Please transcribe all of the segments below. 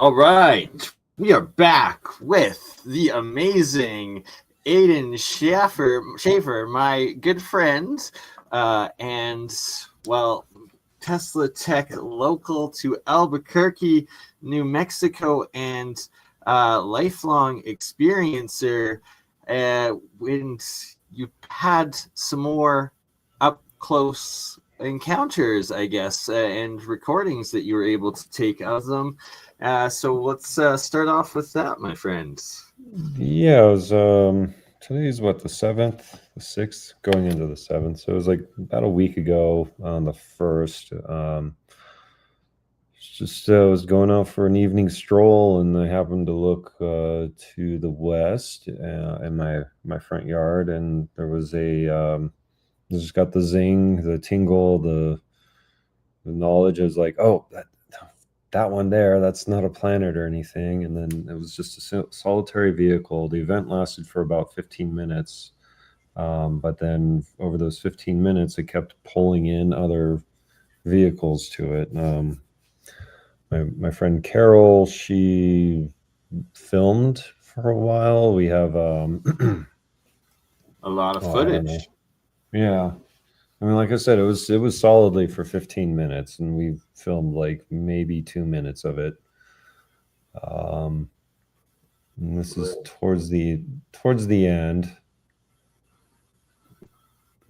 All right, we are back with the amazing Aidan Shaffer, my good friend, and, well, Teslatech local to Albuquerque, New Mexico, and lifelong experiencer. When you had some more up close encounters, I guess, and recordings that you were able to take of them. So let's start off with that, my friends. Yeah, it was today's what, the 7th, the 6th, going into the 7th. So it was like about a week ago on the 1st. I was going out for an evening stroll, and I happened to look to the west in my front yard, and there was just got the zing, the tingle, the knowledge. I was like, oh, that one there, that's not a planet or anything. And then it was just a solitary vehicle. The event lasted for about 15 minutes. But then over those 15 minutes, it kept pulling in other vehicles to it. My friend Carol, she filmed for a while. We have a lot of footage. Yeah. I mean, like I said, it was solidly for 15 minutes, and we filmed like maybe 2 minutes of it. And this is towards the end.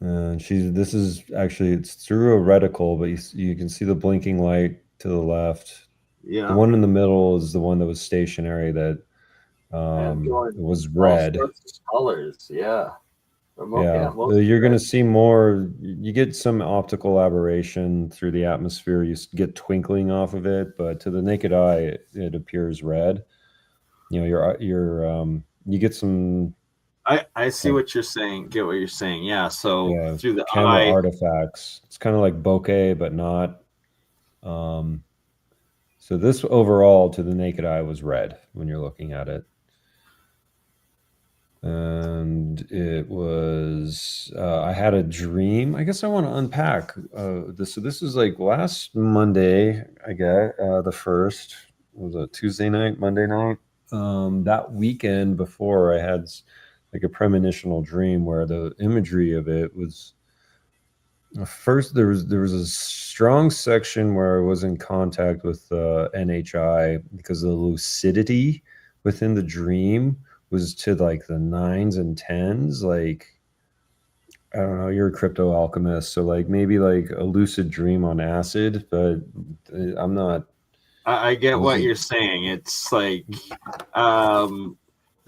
And this is actually, it's through a reticle, but you can see the blinking light to the left. Yeah. The one in the middle is the one that was stationary that was red. All sorts of colors, yeah. You're going to see more. You get some optical aberration through the atmosphere. You get twinkling off of it, but to the naked eye, it appears red. You know, you get some. I see what you're saying. Get what you're saying. Yeah. So through the camera artifacts, it's kind of like bokeh, but not. So this overall, to the naked eye, was red when you're looking at it. And it was I had a dream. I guess I want to unpack this. So this was like last Monday, I guess, the 1st. Was it Tuesday night, Monday night? That weekend before, I had like a premonitional dream where the imagery of it was first there was a strong section where I was in contact with NHI because of the lucidity within the dream was to like the 9s and 10s. Like, I don't know, you're a crypto alchemist, so like maybe like a lucid dream on acid, but I'm not. I get what you're saying. It's like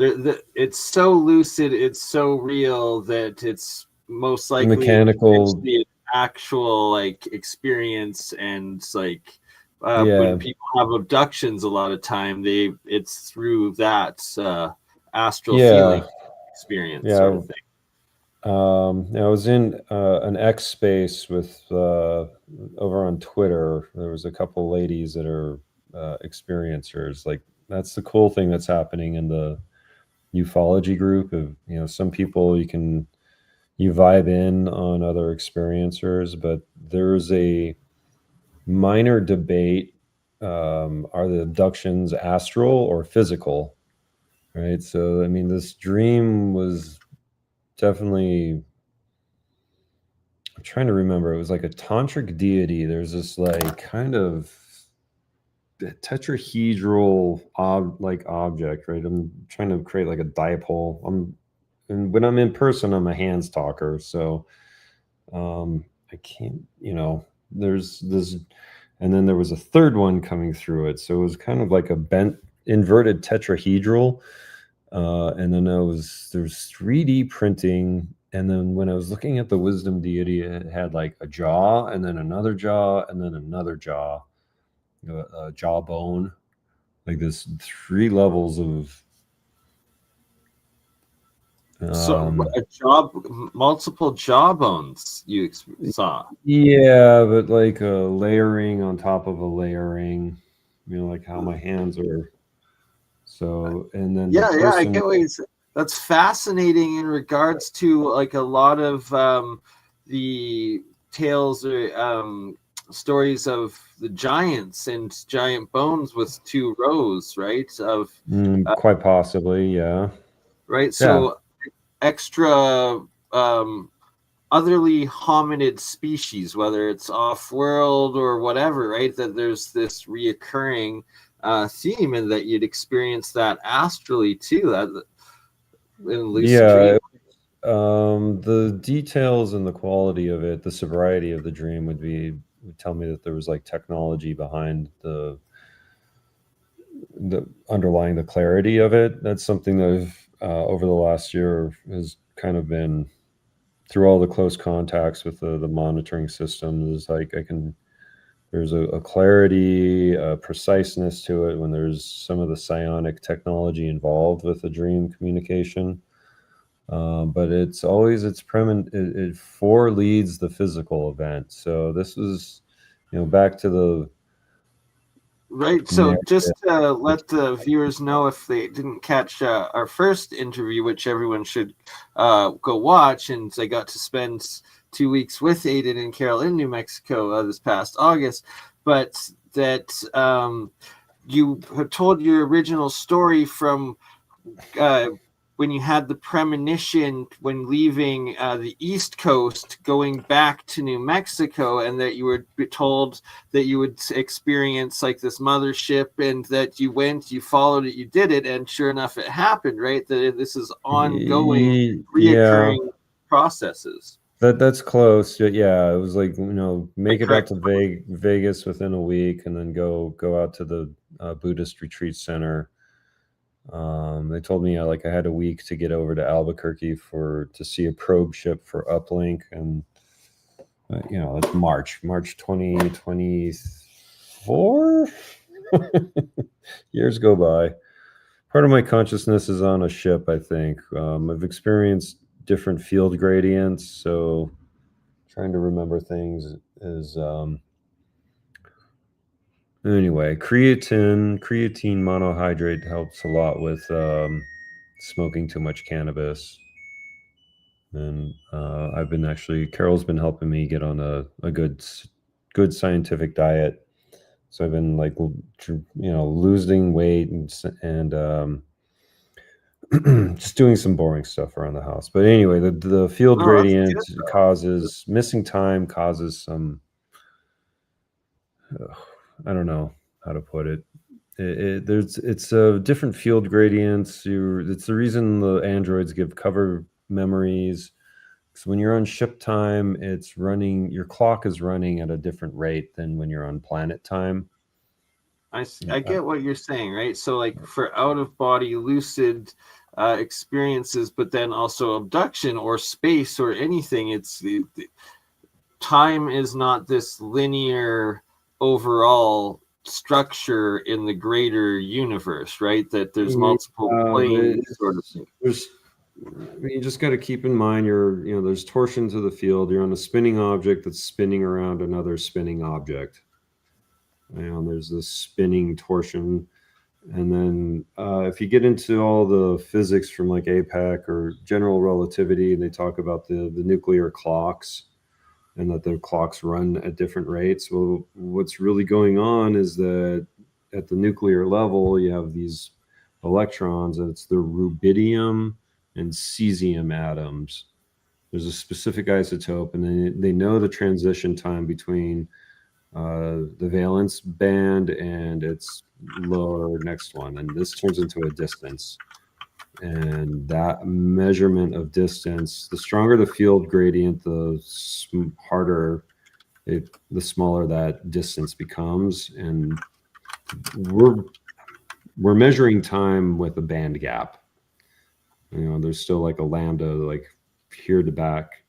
it's so lucid, it's so real that it's most likely mechanical, the actual like experience. And like when people have abductions, a lot of time it's through that astral feeling experience sort of thing. I was in an X space with over on Twitter. There was a couple ladies that are experiencers. Like, that's the cool thing that's happening in the ufology group. Of, you know, some people you vibe in on other experiencers, but there's a minor debate. Are the abductions astral or physical? Right. So, I mean, this dream was definitely, I'm trying to remember. It was like a tantric deity. There's this like kind of tetrahedral object, right? I'm trying to create like a dipole. And when I'm in person, I'm a hands talker. So I can't, there's this, and then there was a third one coming through it. So it was kind of like a bent inverted tetrahedral. And then there's 3D printing. And then when I was looking at the wisdom deity, it had like a jaw, and then another jaw, and then another jaw, a jawbone. like this 3 levels of So multiple jawbones you saw. yeah, but like a layering on top of a layering, like how my hands are. So, and then the Yeah, I person, get what you said. That's fascinating in regards to like a lot of the tales or stories of the giants and giant bones with 2 rows, right? Of quite possibly, yeah. right, Yeah. so extra otherly hominid species, whether it's off-world or whatever, right? That there's this reoccurring theme, and that you'd experience that astrally too, that in lucid dream. Yeah. The details and the quality of it, the sobriety of the dream would tell me that there was like technology behind the underlying the clarity of it. That's something that I've over the last year has kind of been through all the close contacts with the monitoring systems. Is like there's a clarity, a preciseness to it when there's some of the psionic technology involved with the dream communication. But it's always it foreleads the physical event. So this was, back to the Right. So just narrative. to let the viewers know, if they didn't catch our first interview, which everyone should go watch, and I got to spend 2 weeks with Aidan and Carol in New Mexico this past August, but that you had told your original story from uh, when you had the premonition when leaving the East Coast, going back to New Mexico, and that you were told that you would experience like this mothership, and that you went, you followed it, you did it, and sure enough, it happened, right? That this is ongoing, Yeah, reoccurring processes. that's close. Yeah, it was like, I make it out correct? to Vegas within a week, and then go out to the Buddhist retreat center. They told me like I had a week to get over to Albuquerque to see a probe ship for uplink, and it's March 2024. Years go by. Part of my consciousness is on a ship, I think. I've experienced different field gradients, so trying to remember things is anyway. Creatine monohydrate helps a lot with smoking too much cannabis. And I've been Carol's been helping me get on a good scientific diet. So I've been like, losing weight and just doing some boring stuff around the house. But anyway, the field No, that's gradient good. causes missing time, causes some, I don't know how to put it. It's a different field gradients. It's the reason the androids give cover memories. So when you're on ship time, your clock is running at a different rate than when you're on planet time. I Uh, get what you're saying, right? So like for out of body lucid experiences, but then also abduction or space or anything, it's the time is not this linear overall structure in the greater universe, right? That there's multiple planes, sort of thing. there's you just got to keep in mind there's torsion to the field. You're on a spinning object that's spinning around another spinning object. There's this spinning torsion. And then if you get into all the physics from like APEC or general relativity, they talk about the nuclear clocks and that the clocks run at different rates. Well, what's really going on is that at the nuclear level, you have these electrons, and it's the rubidium and cesium atoms. There's a specific isotope, and then they know the transition time between the valence band and its lower next one, and this turns into a distance. And that measurement of distance, the stronger the field gradient, the harder the smaller that distance becomes. And we're measuring time with a band gap. There's still like a lambda, like here to back.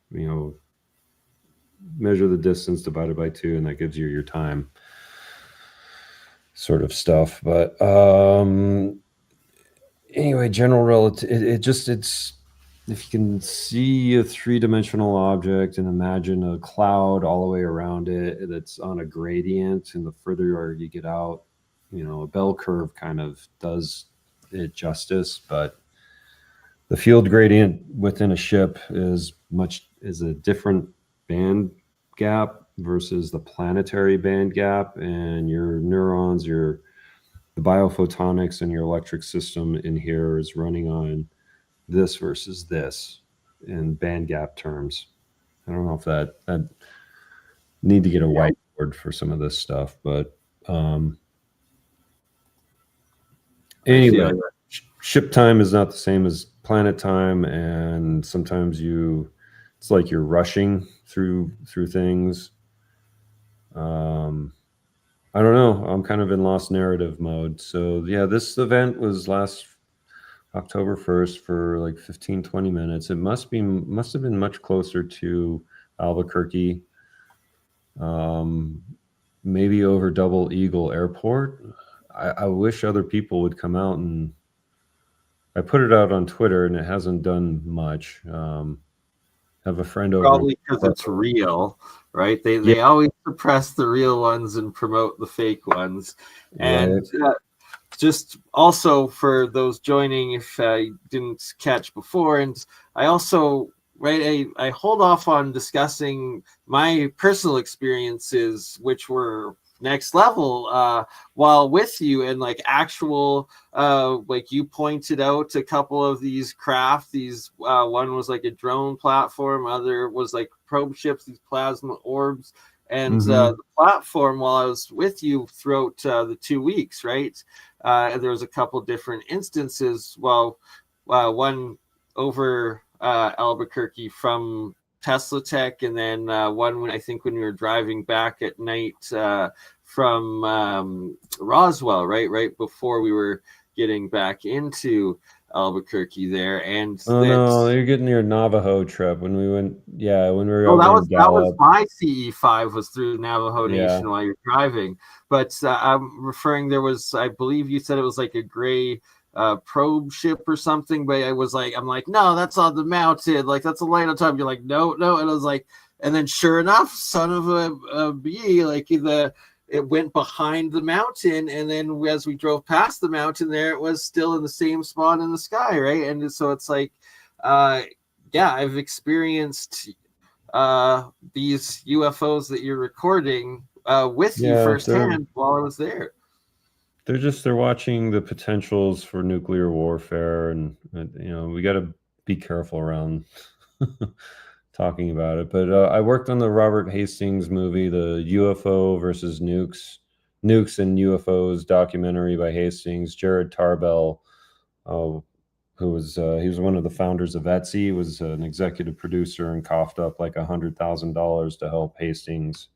Measure the distance divided by 2, and that gives you your time. sort of stuff. But anyway, general relative, it's if you can see a three-dimensional object and imagine a cloud all the way around it that's on a gradient, and the further you get out, a bell curve kind of does it justice. But the field gradient within a ship is a different band gap versus the planetary band gap, and your neurons, the biophotonics and your electric system in here is running on this versus this in band gap terms. I don't know if that need to get a whiteboard for some of this stuff, but anyway, ship time is not the same as planet time, and sometimes it's like you're rushing through things. I don't know. I'm kind of in lost narrative mode. So yeah, this event was last October 1st for like 15-20 minutes. It must have been much closer to Albuquerque, maybe over Double Eagle Airport. I wish other people would come out, and I put it out on Twitter and it hasn't done much. Have a friend over. Probably because it's real, right? They always suppress the real ones and promote the fake ones. And just also for those joining, if I didn't catch before, and I also I hold off on discussing my personal experiences, which were next level, while with you, and like actual like you pointed out a couple of these craft. These one was like a drone platform, other was like probe ships, these plasma orbs, and the platform, while I was with you throughout the 2 weeks, right, there was a couple different instances. Well, one over Albuquerque from Teslatech, and then one when I think when we were driving back at night from Roswell, right before we were getting back into Albuquerque there. And no, you're getting your Navajo trip when we went. Yeah, when we were. Oh, that was my CE5 was through Navajo Nation while you're driving. But I'm referring, there was, I believe you said it was like a gray probe ship or something, but I'm like, no, that's on the mountain, like that's a light on top. You're like, no, and I was like, and then sure enough, son of a bee, like it went behind the mountain, and then as we drove past the mountain there, it was still in the same spot in the sky, right? And so it's like I've experienced these UFOs that you're recording with you firsthand while I was there. They're watching the potentials for nuclear warfare, and we got to be careful around talking about it. But I worked on the Robert Hastings movie, the UFO versus nukes and UFOs documentary by Hastings. Jared Tarbell, who was he was one of the founders of Etsy, was an executive producer and coughed up like $100,000 to help Hastings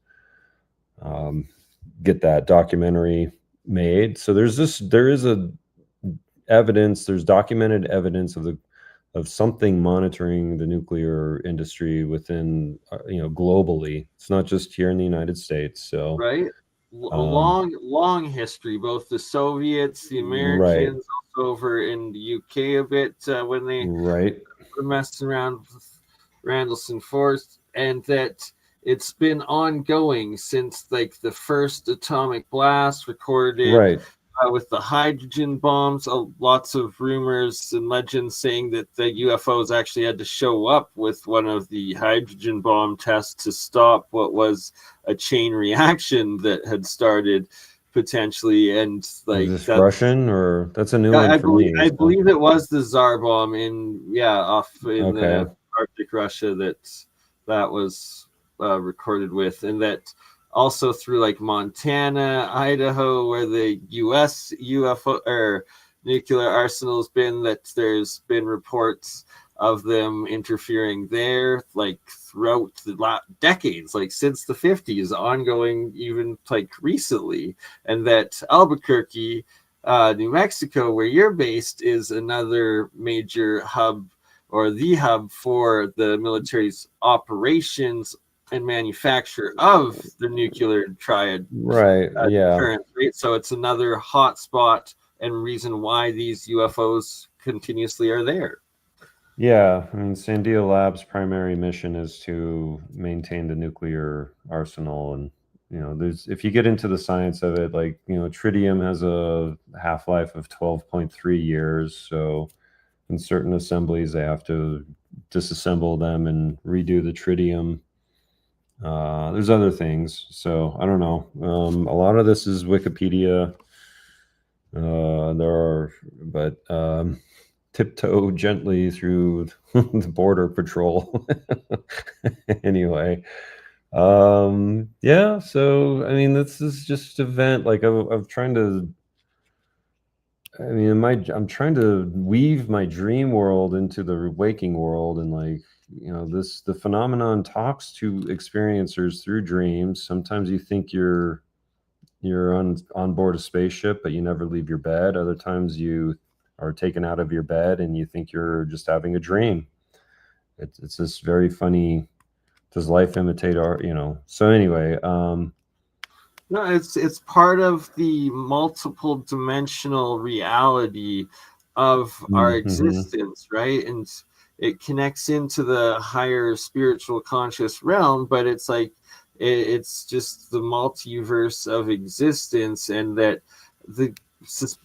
get that documentary made. So there's documented evidence of something monitoring the nuclear industry within globally. It's not just here in the United States. So right, a long history, both the Soviets, the Americans, also over in the UK a bit when they were messing around with Randallson Force, and that it's been ongoing since like the first atomic blast recorded with the hydrogen bombs. Lots of rumors and legends saying that the UFOs actually had to show up with one of the hydrogen bomb tests to stop what was a chain reaction that had started potentially. And like, is this Russian, or that's a new one for me? I believe it was the Tsar bomb off in the Arctic Russia that was recorded with, and that also through like Montana, Idaho, where the U.S. UFO or nuclear arsenal has been, that there's been reports of them interfering there, like throughout the decades, like since the 50s, ongoing even like recently. And that Albuquerque, New Mexico, where you're based, is another major hub, or the hub for the military's operations and manufacture of the nuclear triad Right. Yeah. deterrent, right? So it's another hotspot and reason why these UFOs continuously are there. Yeah, I mean, Sandia Lab's primary mission is to maintain the nuclear arsenal, and there's if you get into the science of it, like tritium has a half-life of 12.3 years, so in certain assemblies they have to disassemble them and redo the tritium. There's other things, so I don't know. A lot of this is Wikipedia. There are, but tiptoe gently through the border patrol. Anyway, yeah. So I mean, this is just an event. Like I'm trying to. I mean, I'm trying to weave my dream world into the waking world, and like the phenomenon talks to experiencers through dreams. Sometimes you think you're on board a spaceship, but you never leave your bed. Other times you are taken out of your bed and you think you're just having a dream. It's this very funny. Does life imitate art? So anyway, No, it's part of the multiple dimensional reality of our mhm. existence, right? And it connects into the higher spiritual conscious realm, but it's like it's just the multiverse of existence, and that the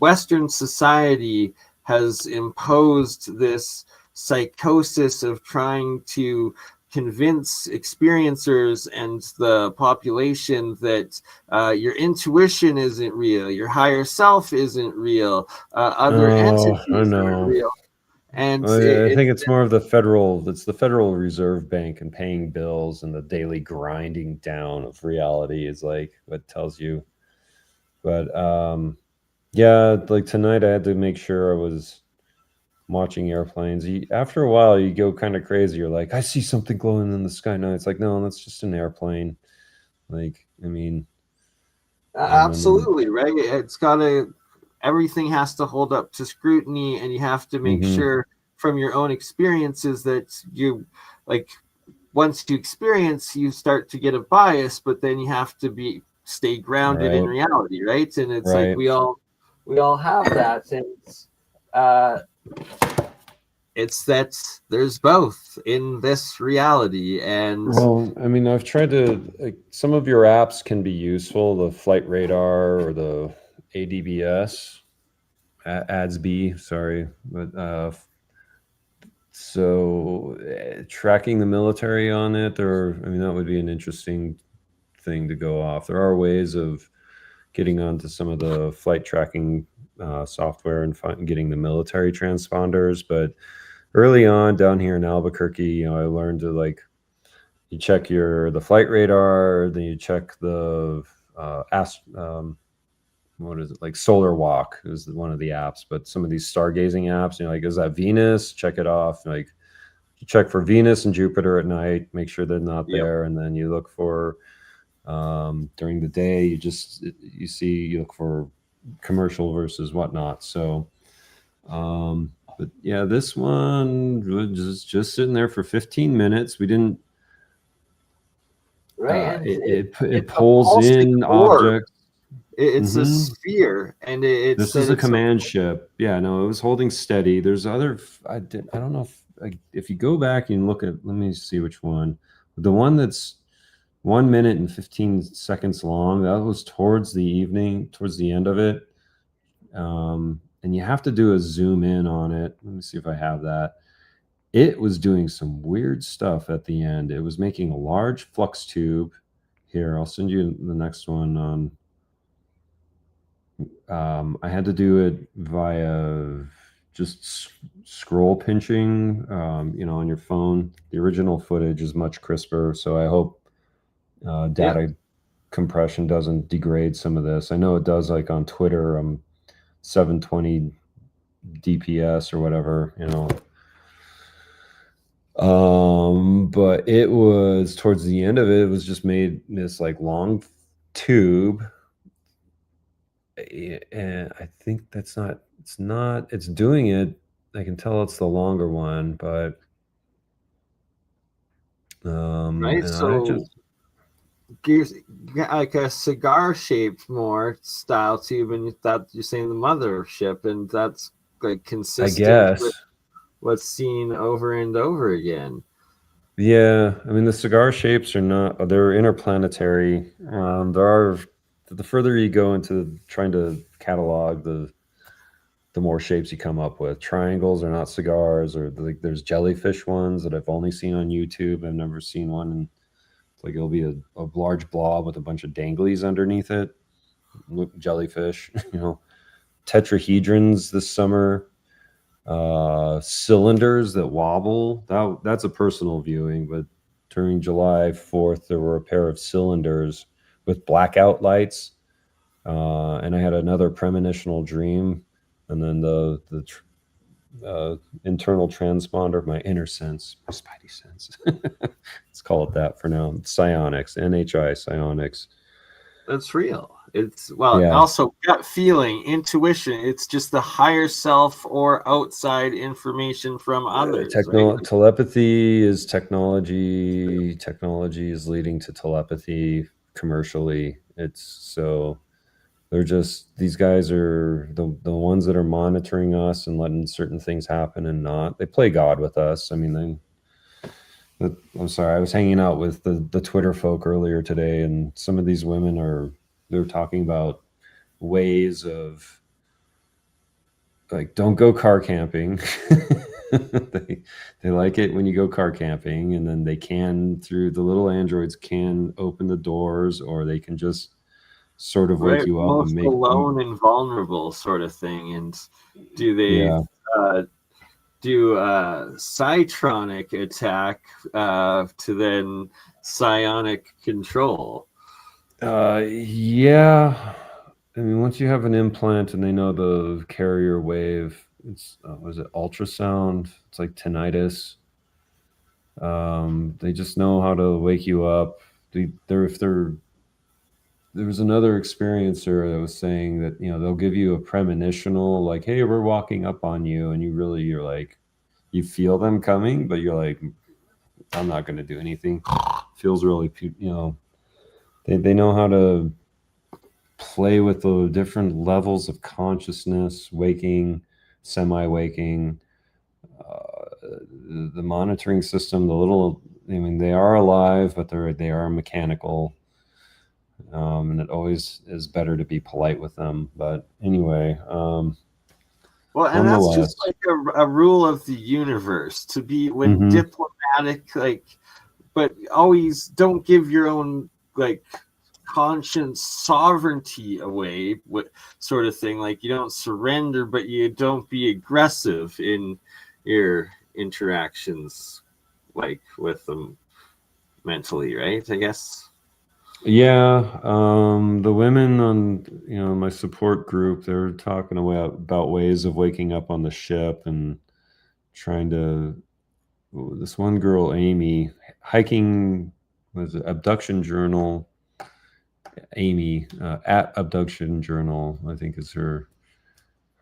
Western society has imposed this psychosis of trying to convince experiencers and the population that your intuition isn't real, your higher self isn't real, other Oh, I entities aren't know. real, and I think it's more of the federal. It's the Federal Reserve Bank and paying bills and the daily grinding down of reality is like what tells you. But yeah, like tonight I had to make sure I was watching airplanes. After a while, you go kind of crazy. You're like, I see something glowing in the sky. No, it's like, no, that's just an airplane. Like, I mean, and absolutely right. It's got to everything has to hold up to scrutiny, and you have to make mm-hmm, sure from your own experiences that you like once you experience you start to get a bias, but then you have to be stay grounded in right, reality, right? And it's like right. we all have that, and uh it's that there's both in this reality. And Well, I mean, I've tried to. Like, some of your apps can be useful. The flight radar or the ADBS, ADS-B. Sorry, but so tracking the military on it, or I mean, that would be an interesting thing to go off. There are ways of getting onto some of the flight tracking software and getting the military transponders. But early on down here in Albuquerque, I learned to like you check the flight radar, then you check the what is it, like Solar Walk is one of the apps, but some of these stargazing apps, like, is that Venus? Check it off. Like you check for Venus and Jupiter at night, make sure they're not yep. there, and then you look for during the day. You look for commercial versus whatnot. So, but yeah, this one was just sitting there for 15 minutes. We didn't. Right, and It it's a pulls pulsing in orb. objects. It's a Hmm. sphere, and it This said is a it's a command ship. Yeah, no, it was holding steady. There's other. I don't know if you go back and look at. Let me see which one. The one that's 1 minute and 15 seconds long. That was towards the evening, towards the end of it. And you have to do a zoom in on it. Let me see if I have that. It was doing some weird stuff at the end. It was making a large flux tube. Here, I'll send you the next one on. I had to do it via just scroll pinching, on your phone. The original footage is much crisper, so I hope yeah. data compression doesn't degrade some of this. I know it does, like on Twitter. 720 DPS or whatever. But it was towards the end of it, it was just made this like long tube. And I think it's doing it. I can tell it's the longer one, but Right. And I So just gives like a cigar shaped more style tube, and that you're saying the mothership, and that's like I consistent with guess. what's seen over and over again. Yeah, I mean the cigar shapes are not they're interplanetary. There are the further you go into trying to catalog the more shapes you come up with. Triangles are not cigars, or like there's jellyfish ones that I've only seen on YouTube. I've never seen one. And it's like it'll be a large blob with a bunch of danglies underneath it. Jellyfish, tetrahedrons this summer. Cylinders that wobble. That's a personal viewing, but during July 4th, there were a pair of cylinders with blackout lights. And I had another premonitional dream, and then internal transponder, my inner sense, my spidey sense. Let's call it that for now. Psionics, NHI, psionics. That's real. It's well, Yeah. also gut feeling, intuition. It's just the higher self or outside information from others, right? Telepathy is technology. Technology is leading to telepathy commercially. It's so they're just these guys are the ones that are monitoring us and letting certain things happen and not. They play God with us. I mean, I'm sorry. I was hanging out with the Twitter folk earlier today, and some of these women they're talking about ways of like don't go car camping. they like it when you go car camping, and then they can through the little androids can open the doors, or they can just sort of wake Right, you up and most make you. alone and vulnerable sort of thing. And do they Yeah. uh, do a cytronic attack to then psionic control? Yeah. I mean, once you have an implant and they know the carrier wave, it's was it ultrasound? It's like tinnitus. They just know how to wake you up. If they're there was another experiencer that was saying that they'll give you a premonitional like, hey, we're walking up on you, and you're like you feel them coming, but you're like, I'm not going to do anything. Feels really they know how to play with the different levels of consciousness, waking, semi-waking, the monitoring system, the little. I mean, they are alive, but they are mechanical, and it always is better to be polite with them. But anyway, Well, and that's just nonetheless. like a rule of the universe to be when Hmm. diplomatic, like, but always don't give your own like conscience sovereignty away, what sort of thing. Like you don't surrender, but you don't be aggressive in your interactions, like with them mentally, right? I guess. Yeah, the women on my support group, they're talking about ways of waking up on the ship and trying to. This one girl, Amy, hiking was it Abduction Journal. Amy at Abduction Journal, I think is her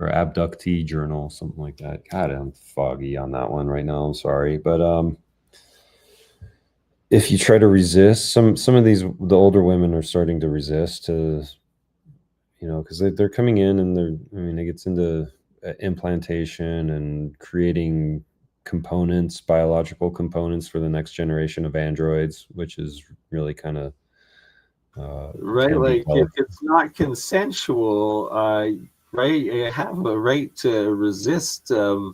abductee journal, something like that. God, I'm foggy on that one right now. I'm sorry, but if you try to resist, some of the older women are starting to resist to because they're coming in and it gets into implantation and creating components, biological components for the next generation of androids, which is really kind of Right, can be like if delicate. it's not consensual, right, you have a right to resist. As a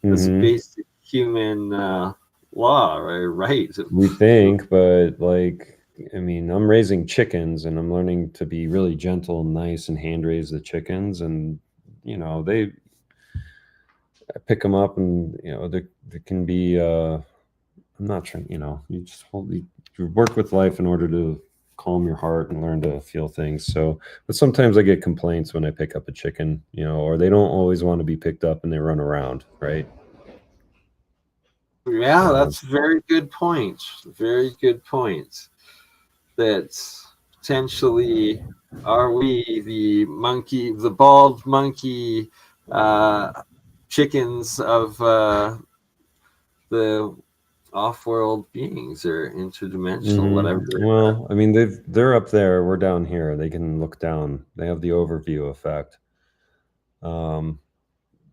Hmm. basic human law, right? We think, but like, I mean, I'm raising chickens and I'm learning to be really gentle and nice and hand raise the chickens. And, they I pick them up and, they can be, I'm not trying, you just you work with life in order to calm your heart and learn to feel things. So, but sometimes I get complaints when I pick up a chicken, or they don't always want to be picked up and they run around, right? Yeah, So, that's a very good point. Very good point. That potentially are we the monkey, the bald monkey chickens of the off-world beings or interdimensional, whatever. Well, I mean, they're up there. We're down here. They can look down. They have the overview effect. Um,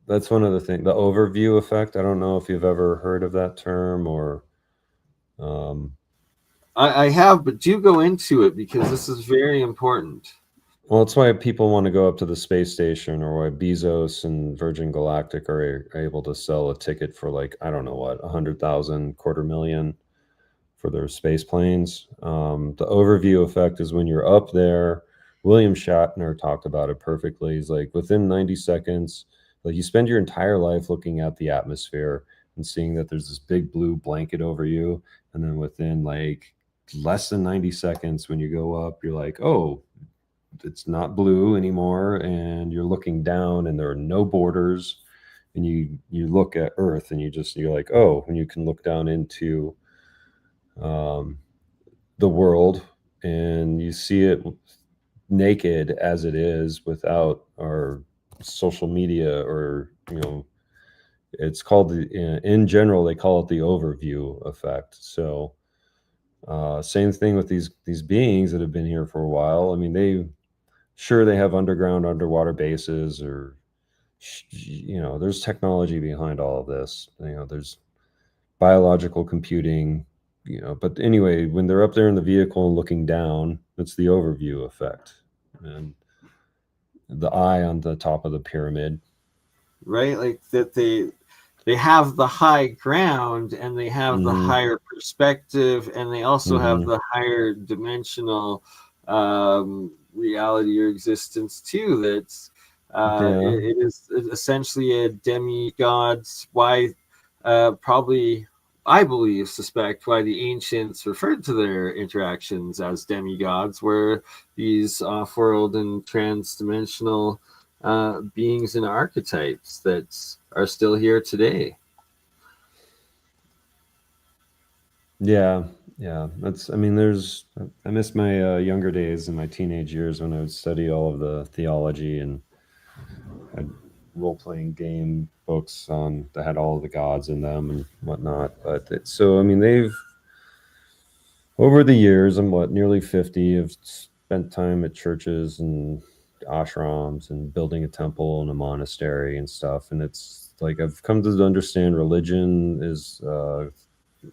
that's one of the things. The overview effect. I don't know if you've ever heard of that term or. Um, I have, but do go into it because this is very important. well, it's why people want to go up to the space station, or why Bezos and Virgin Galactic are able to sell a ticket for like I don't know what 100,000, quarter million for their space planes. The overview effect is when you're up there. William Shatner talked about it perfectly. He's like, within 90 seconds, like you spend your entire life looking at the atmosphere and seeing that there's this big blue blanket over you. And then within like less than 90 seconds, when you go up, you're like, oh, it's not blue anymore. And you're looking down and there are no borders. And you look at Earth and you're like, oh, and you can look down into um, the world and you see it naked as it is without our social media or it's called in general they call it the overview effect. So same thing with these beings that have been here for a while. I mean, they have underwater bases, or there's technology behind all of this. There's biological computing, but anyway, when they're up there in the vehicle and looking down, it's the overview effect and the eye on the top of the pyramid. Right, like that they have the high ground and they have the higher perspective and they also have the higher dimensional reality or existence too. That's it is essentially a demigod's why probably I believe suspect why the ancients referred to their interactions as demigods, were these off-world and trans-dimensional beings and archetypes that are still here today. Yeah, that's. I mean, I miss my younger days and my teenage years when I would study all of the theology and had role-playing game books on that had all of the gods in them and whatnot. So I mean, they've over the years, I'm nearly 50. Have spent time at churches and ashrams and building a temple and a monastery and stuff. And it's like I've come to understand religion is,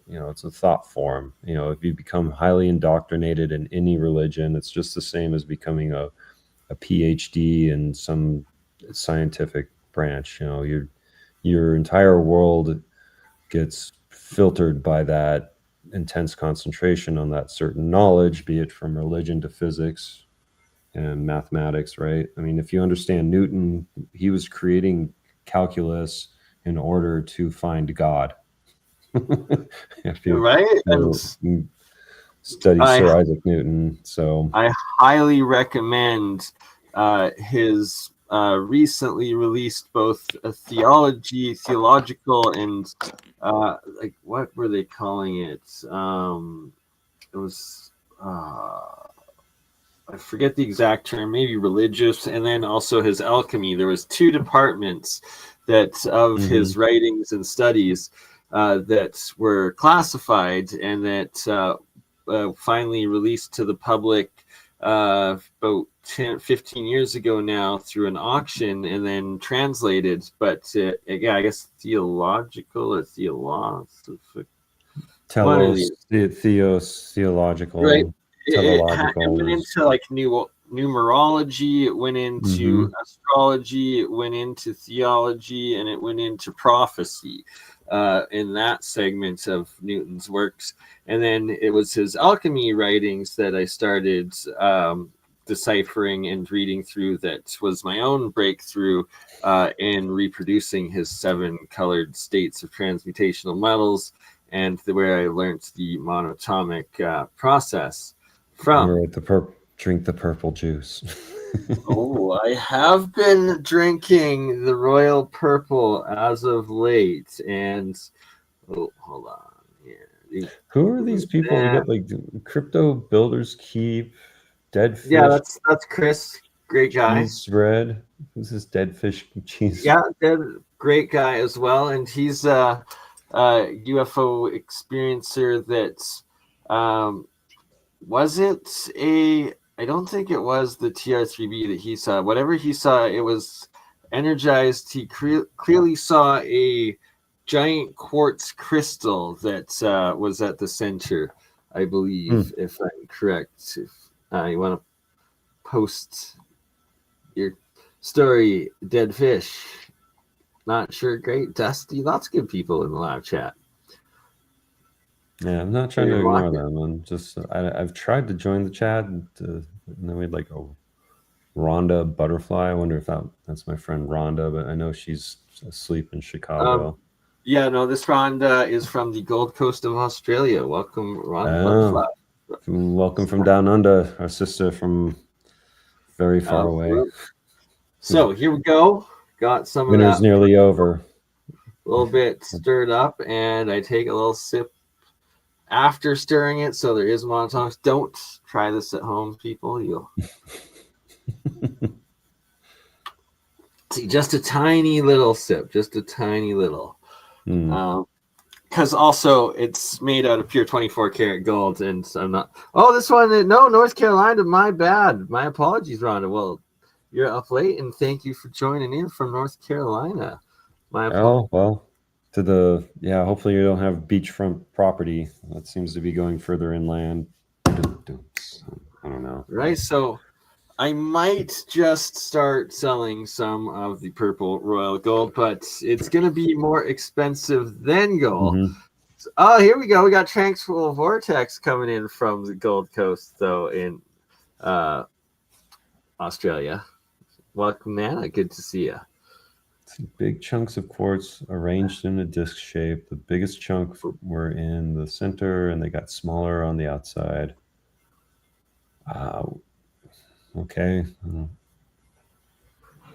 it's a thought form. If you become highly indoctrinated in any religion, it's just the same as becoming a PhD in some scientific branch. Your entire world gets filtered by that intense concentration on that certain knowledge, be it from religion to physics and mathematics, right? I mean, if you understand Newton, he was creating calculus in order to find God. If you, Right, you study Sir Isaac Newton, so I highly recommend his recently released both a theological, and like what were they calling it? It was I forget the exact term, maybe religious, and then also his alchemy. There was two departments that of his writings and studies that were classified and that finally released to the public about 15 years ago now through an auction and then translated. But yeah, I guess theological or theological. theological. Right. It went is... into like numerology, it went into astrology, it went into theology, and it went into prophecy in that segment of Newton's works. And then it was his alchemy writings that I started deciphering and reading through, that was my own breakthrough in reproducing his 7 colored states of transmutational metals, and where I learned the monatomic process from. Right, drink the purple juice. Oh, I have been drinking the royal purple as of late, and hold on. Yeah, who are these people? You got like Crypto Builders Keep, Dead Fish. Yeah, that's Chris, great guy. Cheese Red. Who's this Dead Fish Cheese? Yeah, great guy as well, and he's UFO experiencer that was it a? I don't think it was the TR3B that he saw. Whatever he saw, it was energized. He clearly saw a giant quartz crystal that was at the center, I believe, if I'm correct. If you want to post your story, dead fish. Not sure, great, Dusty. Lots of good people in the live chat. Yeah, I'm not trying to ignore them. I'm just I've tried to join the chat, and then we had like a Rhonda Butterfly. I wonder if that's my friend Rhonda, but I know she's asleep in Chicago. Yeah, no, this Rhonda is from the Gold Coast of Australia. Welcome, Rhonda Butterfly. Welcome from down under, our sister from very far away. So here we go. Got some Winter's of that nearly over. A little bit stirred up, and I take a little sip after stirring it, so there is monotonous. Don't try this at home, people. You'll see just a tiny little sip, just a tiny little. Because also it's made out of pure 24 karat gold, and I'm not. Oh, this one, no, North Carolina. My bad. My apologies, Rhonda. Well, you're up late, and thank you for joining in from North Carolina. Oh, well, hopefully you don't have beachfront property. That seems to be going further inland. I don't know. Right, so I might just start selling some of the purple royal gold, but it's going to be more expensive than gold. So, oh, here we go. We got Tranquil Vortex coming in from the Gold Coast, though, in Australia. Welcome, Nana. Good to see you. Big chunks of quartz arranged in a disc shape. The biggest chunk were in the center, and they got smaller on the outside. Okay.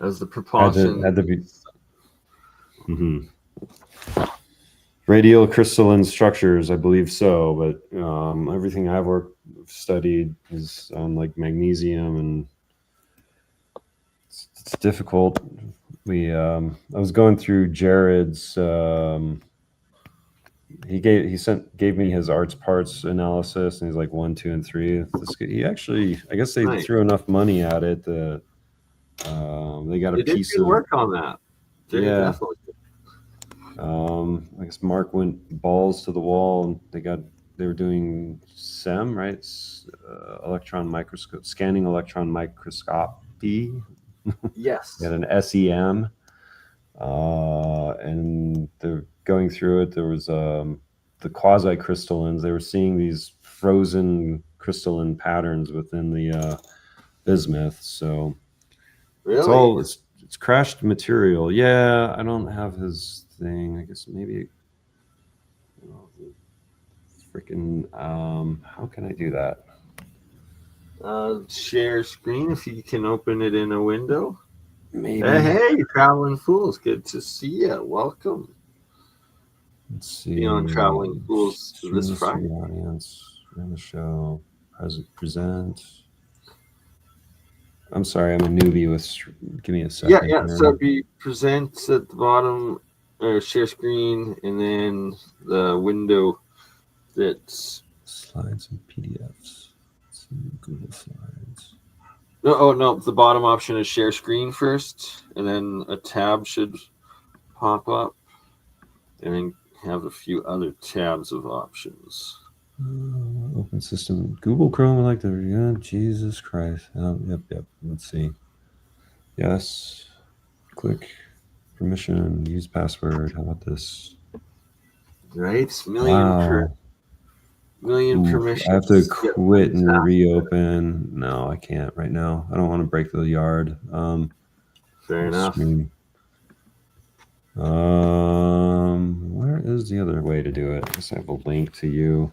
As the propulsion had to be radial crystalline structures, I believe so. But everything I've studied is on like magnesium, and it's difficult. I was going through Jared's. He gave me his arts parts analysis, and he's like 1, 2, and 3. He actually, I guess they threw enough money at it that they got a piece of work on that. Definitely. I guess Mark went balls to the wall, and they were doing SEM, right? Scanning electron microscopy. Yes. They had an SEM, and they're going through it. There was the quasi-crystallines. They were seeing these frozen crystalline patterns within the bismuth. So really, it's crashed material. Yeah, I don't have his thing. I guess maybe freaking. How can I do that? Share screen if you can open it in a window. Maybe. Hey, Traveling Fools. Good to see you. Welcome. Let's see. Be on Traveling Fools this Friday. Audience, on the show. Present. I'm sorry, I'm a newbie. Give me a second. Yeah. So be present at the bottom, or share screen, and then the window that's slides and PDFs. Google Slides. No. The bottom option is share screen first, and then a tab should pop up, and then have a few other tabs of options. Open system. Google Chrome. Jesus Christ. Yep. Let's see. Yes. Click. Permission. Use password. How about this? Right. Million permissions. I have to quit and reopen. No, I can't right now. I don't want to break the yard. Fair enough. Where is the other way to do it? I guess I have a link to you.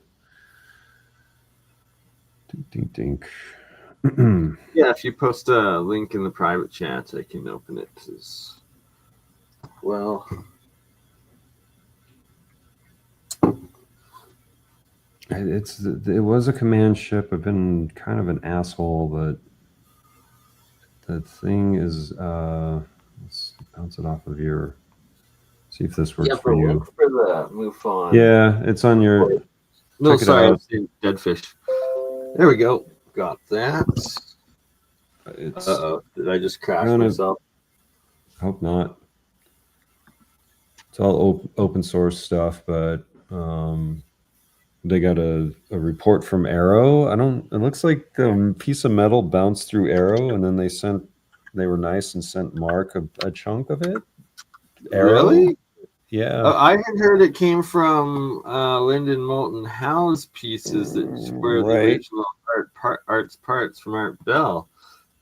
Dink. Yeah, if you post a link in the private chat, I can open it as well. It was a command ship. I've been kind of an asshole, but the thing is, let's bounce it off of your See if this works Yeah, for the you. link for the MUFON. Yeah, it's on your. No, Check it sorry, I out. was saying dead fish. There we go. Got that. It's. Uh-oh. Did I just crash Gonna, myself? hope not. It's all open source stuff, but they got a report from Arrow. It looks like the piece of metal bounced through Arrow, and then they were nice and sent Mark a chunk of it. Arrow, Really? yeah. I had heard it came from Lyndon Moulton Howe's pieces that were the Right. original art's parts from Art Bell.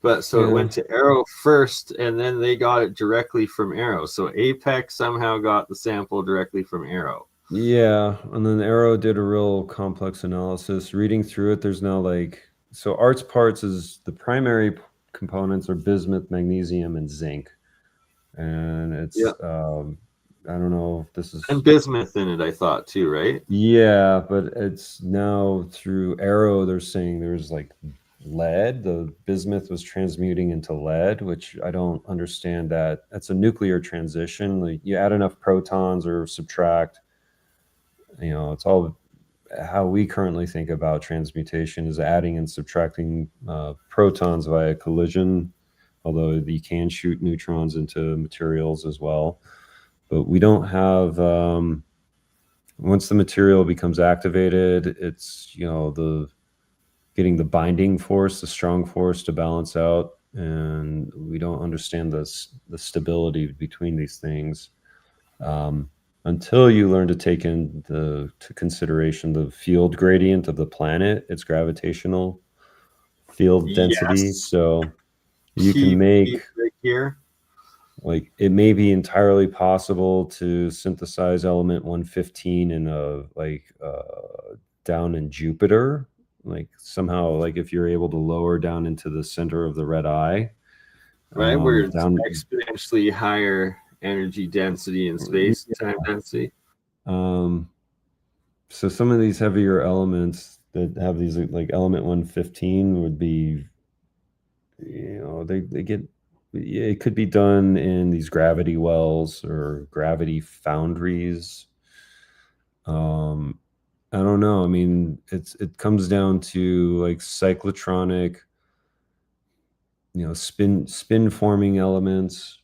But so it Yeah. went to Arrow first, and then they got it directly from Arrow. So Apex somehow got the sample directly from Arrow. Yeah, and then Arrow did a real complex analysis. Reading through it, there's now so arts parts is the primary components are bismuth, magnesium, and zinc, and it's Yeah. I don't know if this is And bismuth in it, I thought too, right? yeah, but it's now through Arrow. They're saying there's like lead. The bismuth was transmuting into lead, which I don't understand. That's a nuclear transition. Like you add enough protons or subtract. It's all how we currently think about transmutation is adding and subtracting protons via collision, although you can shoot neutrons into materials as well. But we don't have, once the material becomes activated, it's, the getting the binding force, the strong force to balance out. And we don't understand the stability between these things. Until you learn to take into consideration the field gradient of the planet, its gravitational field density. Yes. So you can Key make right here. like it may be entirely possible to synthesize element 115 in down in Jupiter, like somehow like if you're able to lower down into the center of the red eye, Right, where it's down exponentially higher energy density and space time density. So some of these heavier elements that have these like element 115 would be, they get, it could be done in these gravity wells or gravity foundries. I don't know. I mean, it comes down to like cyclotronic, spin forming elements.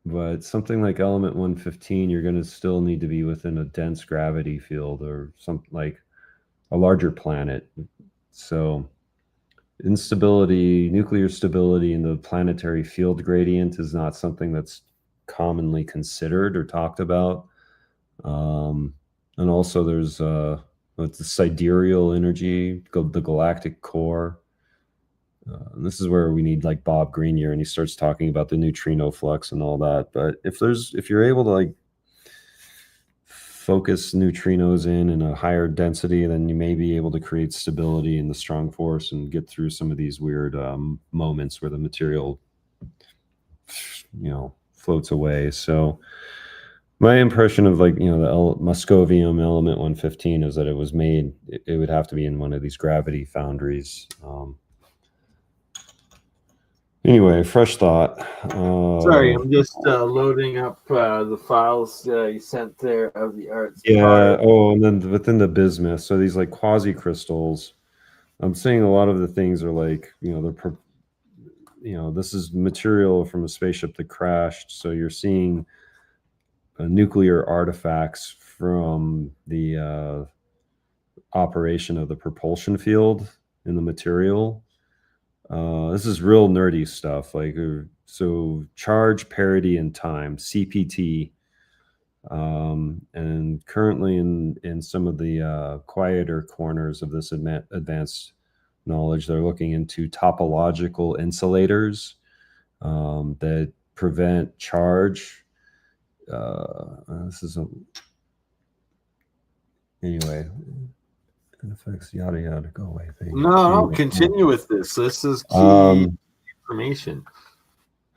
But something like element 115, you're going to still need to be within a dense gravity field or something like a larger planet. So instability, nuclear stability in the planetary field gradient is not something that's commonly considered or talked about. And also there's what's the sidereal energy, the galactic core. And this is where we need like Bob Greenyer, and he starts talking about the neutrino flux and all that. But if you're able to like focus neutrinos in a higher density, then you may be able to create stability in the strong force and get through some of these weird moments where the material, floats away. So my impression of like, the Moscovium element 115 is that it was made, it would have to be in one of these gravity foundries. Anyway, fresh thought. Sorry, I'm just loading up the files you sent there of the arts. Yeah. Oh, and then within the bismuth, so these like quasi crystals. I'm saying a lot of the things are like, this is material from a spaceship that crashed. So you're seeing nuclear artifacts from the operation of the propulsion field in the material. This is real nerdy stuff. So charge, parity, and time, CPT. And currently in some of the quieter corners of this advanced knowledge, they're looking into topological insulators that prevent charge. This is anyway. It affects yada yada. Go away. No, continue with this. This is key information.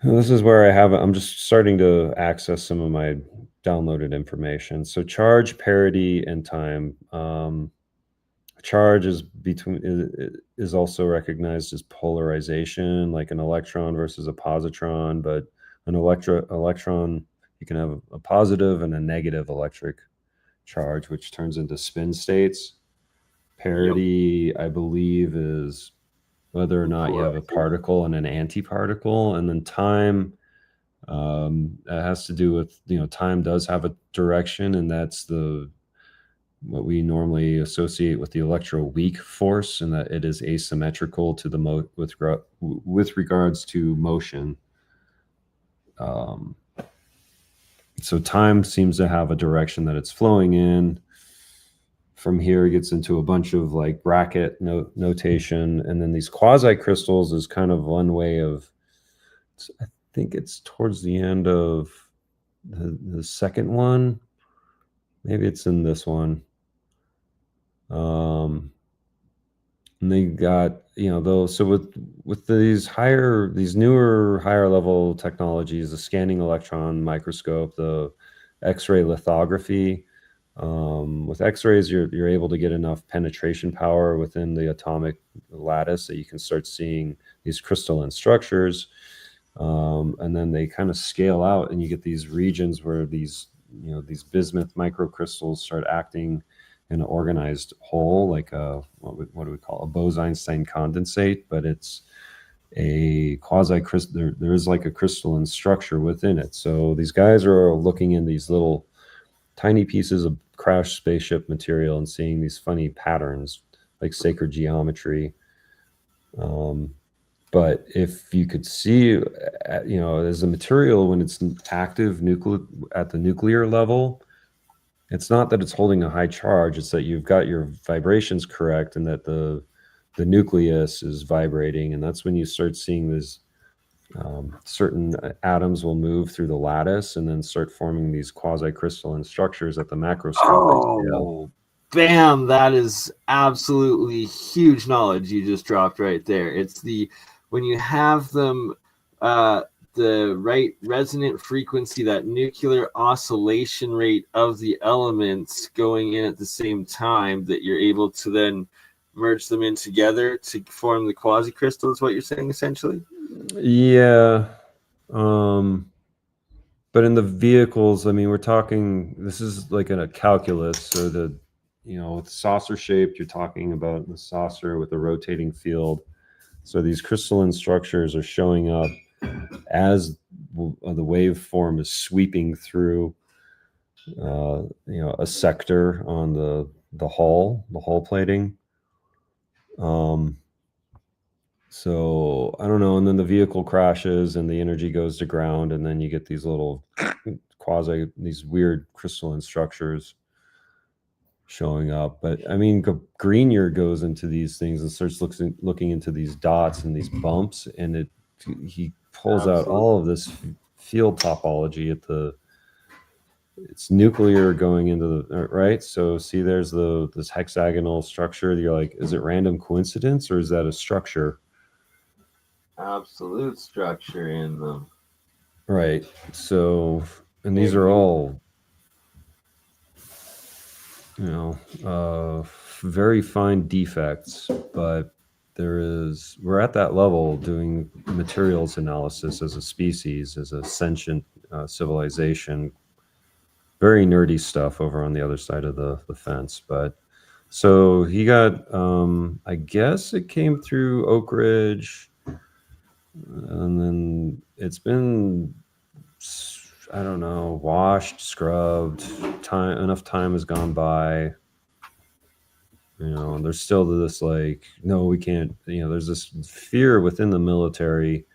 This is where I'm just starting to access some of my downloaded information. So charge, parity, and time. Charge is also recognized as polarization, like an electron versus a positron. But an electron, you can have a positive and a negative electric charge, which turns into spin states. Parity, I believe, is whether or not you have a particle and an antiparticle. And then time, that has to do with, time does have a direction, and that's what we normally associate with the electroweak force, and that it is asymmetrical to the with regards to motion. So time seems to have a direction that it's flowing in. From here, it gets into a bunch of like bracket notation, and then these quasi crystals is kind of one way of. I think it's towards the end of the second one. Maybe it's in this one. And they got, those. So with these newer higher level technologies, the scanning electron microscope, the X-ray lithography. With X-rays, you're able to get enough penetration power within the atomic lattice that you can start seeing these crystalline structures, and then they kind of scale out, and you get these regions where these bismuth microcrystals start acting in an organized whole, like what do we call a Bose-Einstein condensate, but it's a quasi-crystal. There is like a crystalline structure within it. So these guys are looking in these little tiny pieces of crashed spaceship material and seeing these funny patterns like sacred geometry. But if you could see, as a material when it's active at the nuclear level, it's not that it's holding a high charge, it's that you've got your vibrations correct and that the nucleus is vibrating, and that's when you start seeing this certain atoms will move through the lattice and then start forming these quasi-crystalline structures at the macroscopic scale. Bam! That is absolutely huge knowledge you just dropped right there. It's when you have them the right resonant frequency, that nuclear oscillation rate of the elements going in at the same time, that you're able to then merge them in together to form the quasi-crystal, is what you're saying, essentially? Yeah. But in the vehicles, I mean, we're talking, this is like in a calculus. So with saucer shaped, you're talking about the saucer with a rotating field. So these crystalline structures are showing up as the waveform is sweeping through, a sector on the hull plating. So I don't know. And then the vehicle crashes and the energy goes to ground, and then you get these little these weird crystalline structures showing up. But I mean, Grenier goes into these things and starts looking into these dots and these bumps, and he pulls out all of this field topology it's nuclear going into the right. So see, there's this hexagonal structure. You're like, is it random coincidence or is that a structure? Absolute structure in them. Right. So, and these are all, very fine defects, but we're at that level doing materials analysis as a species, as a sentient civilization. Very nerdy stuff over on the other side of the fence. But so he got, I guess it came through Oak Ridge, and then it's been, I don't know, washed, scrubbed. Enough time has gone by. And there's still this like, no, we can't. There's this fear within the military,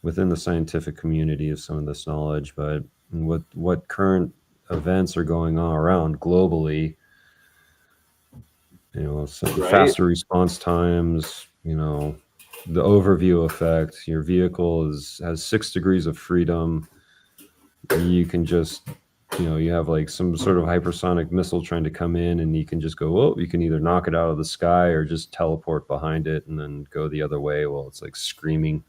within the scientific community of some of this knowledge. But what current events are going on around globally? Faster response times. The overview effect. Your vehicle has 6 degrees of freedom. You can just, you have like some sort of hypersonic missile trying to come in, and you can just go, you can either knock it out of the sky or just teleport behind it and then go the other way while it's like screaming.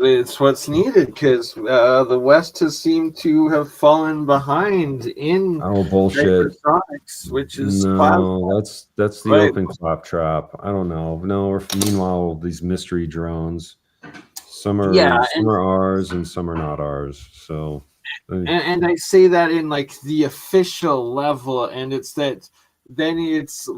It's what's needed, because the West has seemed to have fallen behind in bullshit hypersonics, which is that's the open claptrap. I don't know. No, meanwhile, these mystery drones. Some are Yeah, ours and some are not ours. So and I say that in like the official level, and it's that then it's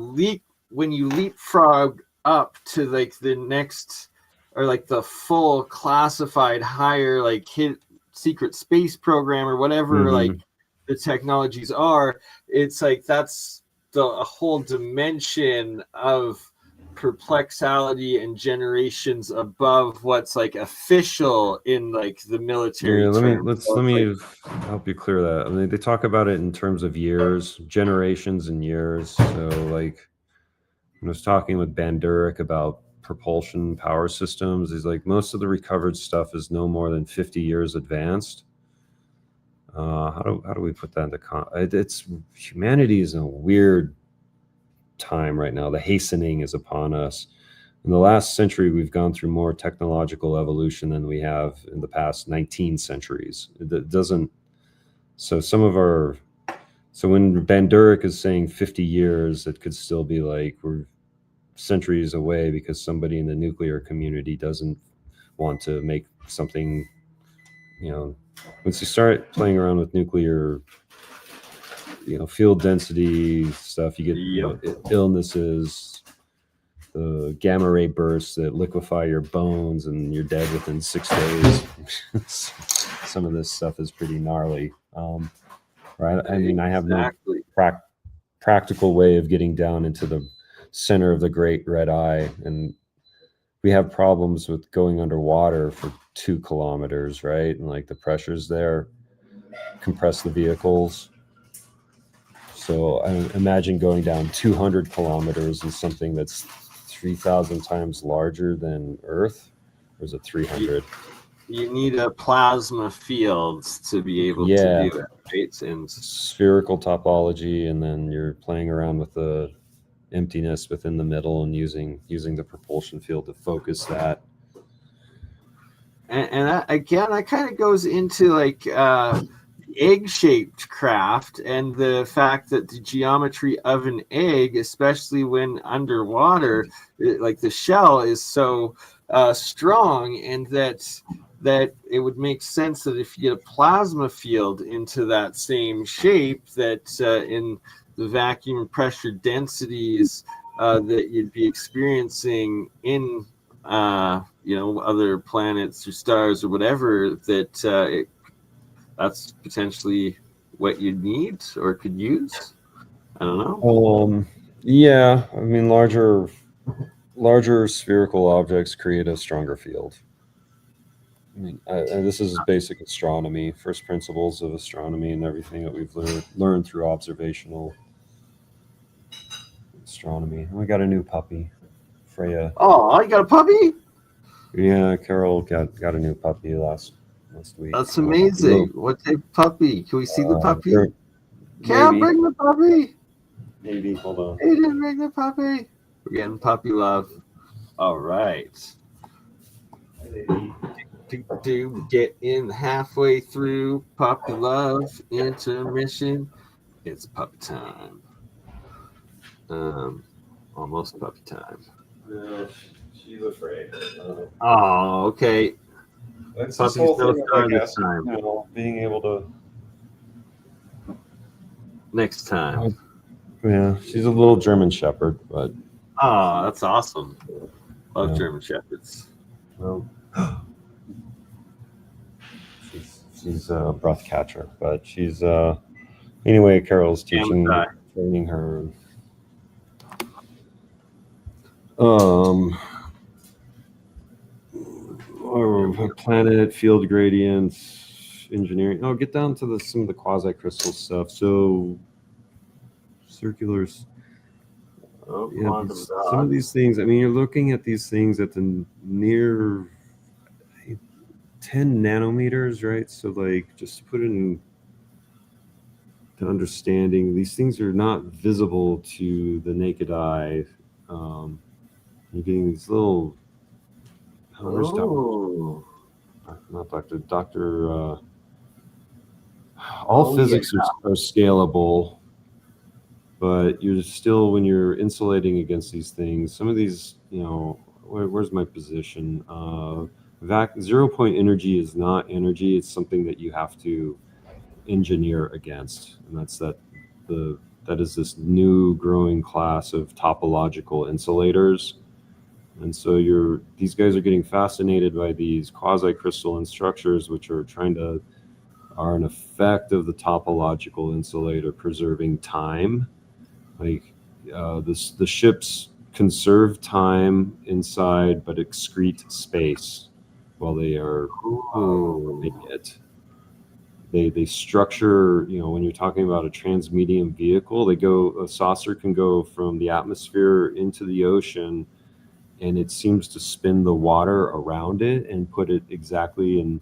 when you leapfrog up to like the next or like the full classified higher like hit secret space program or whatever like the technologies are, it's like that's a whole dimension of perplexality and generations above what's like official in like the military term. let me help you clear that. I mean, they talk about it in terms of years, generations and years. So like I was talking with Banduric about propulsion power systems. He's like, most of the recovered stuff is no more than 50 years advanced. How do we put that into it's humanity is in a weird time right now. The hastening is upon us. In the last century, we've gone through more technological evolution than we have in the past 19 centuries. It doesn't. So when Banduric is saying 50 years, it could still be like we're centuries away because somebody in the nuclear community doesn't want to make something, once you start playing around with nuclear, field density stuff, you get illnesses, the gamma ray bursts that liquefy your bones and you're dead within 6 days. Some of this stuff is pretty gnarly. Right. I mean, I have no practical way of getting down into the center of the great red eye, and we have problems with going underwater for 2 kilometers, right? And like the pressures there compress the vehicles. So I imagine going down 200 kilometers in something that's 3,000 times larger than Earth. Or is it 300? You need a plasma field to be able to do it, right? And spherical topology, and then you're playing around with the emptiness within the middle and using the propulsion field to focus that. And that kind of goes into like egg-shaped craft and the fact that the geometry of an egg, especially when underwater, like the shell is so strong, and that it would make sense that if you get a plasma field into that same shape, that in the vacuum pressure densities that you'd be experiencing in other planets or stars or whatever, that that's potentially what you'd need or could use. I don't know. Yeah, I mean, larger spherical objects create a stronger field. I mean, this is basic astronomy, first principles of astronomy, and everything that we've learned through observational astronomy. We got a new puppy, Freya. Oh, you got a puppy? Yeah, Carol got a new puppy last week. That's amazing. What type of puppy? Can we see the puppy? Carol, bring the puppy. Maybe. Hold on. Aidan, bring the puppy. We're getting puppy love. All right. Get in halfway through puppy love intermission. It's puppy time. Almost puppy time. No, she's afraid. Oh, okay. That's this whole thing of, I guess, being able to. Next time. Yeah, she's a little German Shepherd, but. Oh, that's awesome. Love German Shepherds. Well, she's a breath catcher, but she's anyway. Carol's training her. Planet field gradients, engineering. I'll get down to some of the quasi crystal stuff. So circulars. Some of these things. I mean, you're looking at these things at the near 10 nanometers, right? So like, just to put it in the understanding, these things are not visible to the naked eye. You're getting these little. All physics are scalable, but you're still, when you're insulating against these things, some of these, where's my position? Zero point energy is not energy. It's something that you have to engineer against, and that is this new growing class of topological insulators. And so these guys are getting fascinated by these quasi-crystalline structures, which are an effect of the topological insulator preserving time. Like the ships conserve time inside, but excrete space while they are making it. They structure, when you're talking about a transmedium vehicle, a saucer can go from the atmosphere into the ocean, and it seems to spin the water around it and put it exactly in,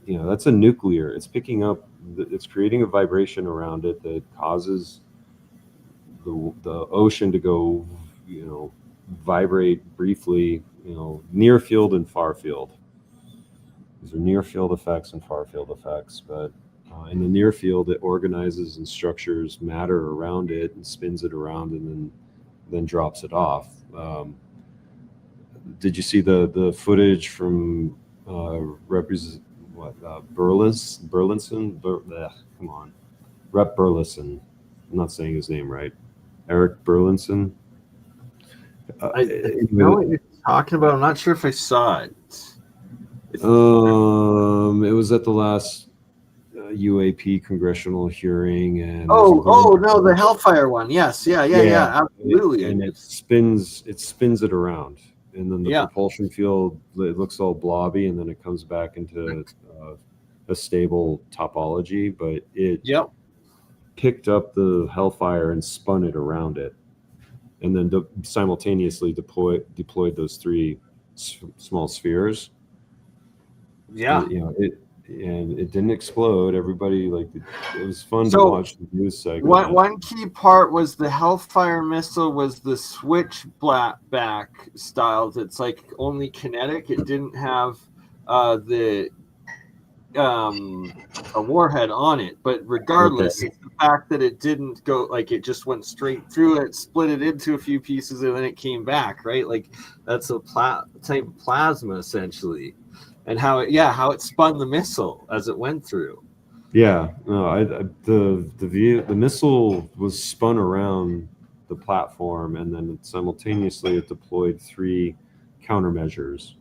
that's a nuclear. It's it's creating a vibration around it that causes the ocean to go, vibrate briefly, near field and far field. These are near field effects and far field effects, but in the near field, it organizes and structures matter around it and spins it around, and then drops it off. Did you see the footage from Burlinson? Come on, Rep Burleson. I'm not saying his name right. Eric Burlinson. I know what you're talking about. I'm not sure if I saw it. It was at the last UAP congressional hearing, and no, the Hellfire one. Yes, yeah, absolutely. And it spins it around, and then the propulsion field, it looks all blobby, and then it comes back into a stable topology. But it picked up the Hellfire and spun it around it, and then simultaneously deployed those three small spheres. Yeah. And it didn't explode. Everybody it was fun to watch the news segment. One key part was the Hellfire missile was the switchback style. That's like only kinetic. It didn't have a warhead on it. But regardless, it's the fact that it didn't go, it just went straight through it, split it into a few pieces, and then it came back, right? Like that's a type of plasma essentially. And how it spun the missile as it went through. Yeah, no, the missile was spun around the platform, and then simultaneously it deployed 3 countermeasures.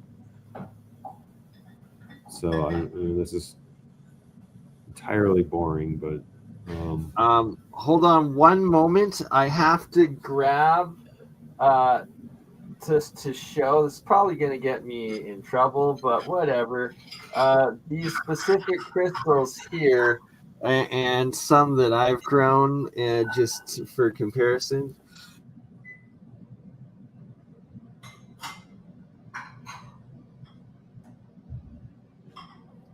So this is entirely boring, but hold on one moment. I have to grab just to show. This is probably going to get me in trouble, but whatever. These specific crystals here, and some that I've grown, just for comparison.